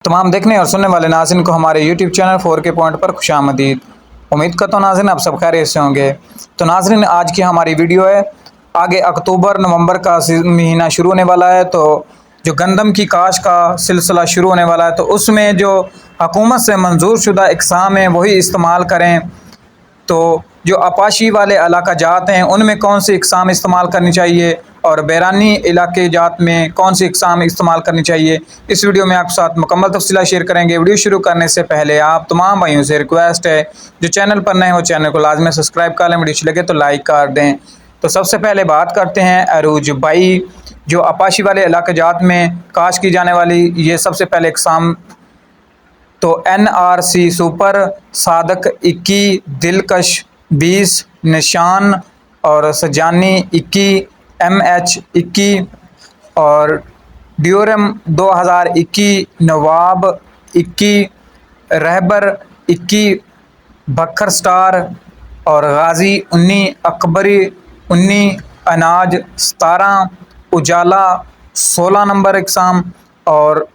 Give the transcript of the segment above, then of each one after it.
तमाम देखने और सुनने वाले नाज़रीन को हमारे YouTube चैनल 4K पॉइंट पर खुशामदीद। उम्मीद करता हूँ नाज़रीन आप सब खैरियत से होंगे। तो नाज़रीन आज की हमारी वीडियो है, आगे अक्टूबर नवंबर का महीना शुरू होने वाला है, तो जो गंदम की काश का सिलसिला शुरू होने वाला है, तो उसमें जो हुकूमत से मंजूर शुदा इक़साम है वही इस्तेमाल करें। तो जो आपाशी वाले इलाका जात हैं उनमें कौन सी इक़साम इस्तेमाल करनी चाहिए और बैरानी इलाके जात में कौन सी इक़साम इस्तेमाल करनी चाहिए, इस वीडियो में आपके साथ मुकम्मल तफसीलात शेयर करेंगे। वीडियो शुरू करने से पहले आप तमाम भाइयों से रिक्वेस्ट है, जो चैनल पर नए हो चैनल को लाजमी सब्सक्राइब कर लें, वीडियो अच्छी लगे तो लाइक कर दें। तो सबसे पहले बात करते हैं अरूज बाई, जो आपाशी वाले इलाके जात में काश की जाने वाली ये सबसे पहले इक़साम तो NRC सुपर, सादक 21, दिलकश 20, निशान और सजानी 21, MH 21 और ड्यूरम 2021, नवाब 21, रहबर 21, बखर स्टार और गाजी 19, अकबरी 19, अनाज 17, उजाला 16 नंबर इक़साम और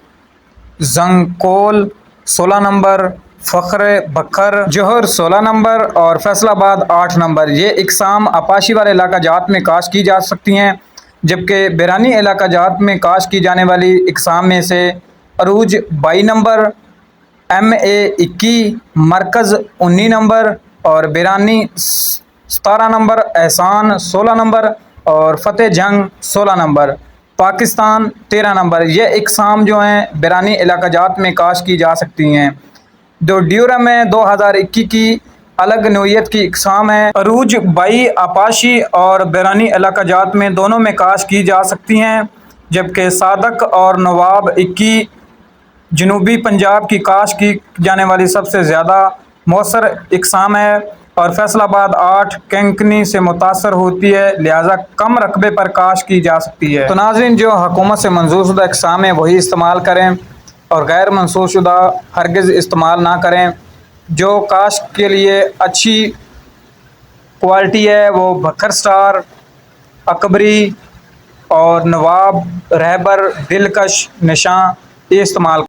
जंगकोल 16 नंबर, फ़ख्र बखर जौहर 16 नंबर और फैसलाबाद 8 नंबर। ये इक़साम आपाशी वाले इलाका जात में काश की जा सकती हैं, जबकि बैरानी इलाका जात में काश की जाने वाली इक़साम में से अरूज 22 नंबर, MA 21, मरकज़ 19 नंबर और बैरानी 17 नंबर, एहसान 16 नंबर और फ़तेह जंग 16 नंबर, पाकिस्तान 13 नंबर। ये इक़साम जो हैं बैरानी इलाका जात में काश की जा सकती हैं। जो ड्यूरम है 2021 की अलग नौइयत की इक़साम है। अरूज बाई आपाशी और बैरानी इलाका जात में दोनों में काश की जा सकती हैं, जबकि सादक और नवाब 21 जनूबी पंजाब की काश की जाने वाली सबसे ज़्यादा मौसर इक़साम है और फैसलाबाद 8 कैंकनी से मुतासर होती है, लिहाजा कम रकबे पर काश की जा सकती है। तो नाज़रीन जो हुकूमत से मंजूर शुदा इक़साम है वही इस्तेमाल करें और गैर मंजूर शुदा हरगिज़ इस्तेमाल ना करें। जो काश के लिए अच्छी क्वालिटी है वो बखर स्टार, अकबरी और नवाब, रहबर, दिलकश, निशान ये इस्तेमाल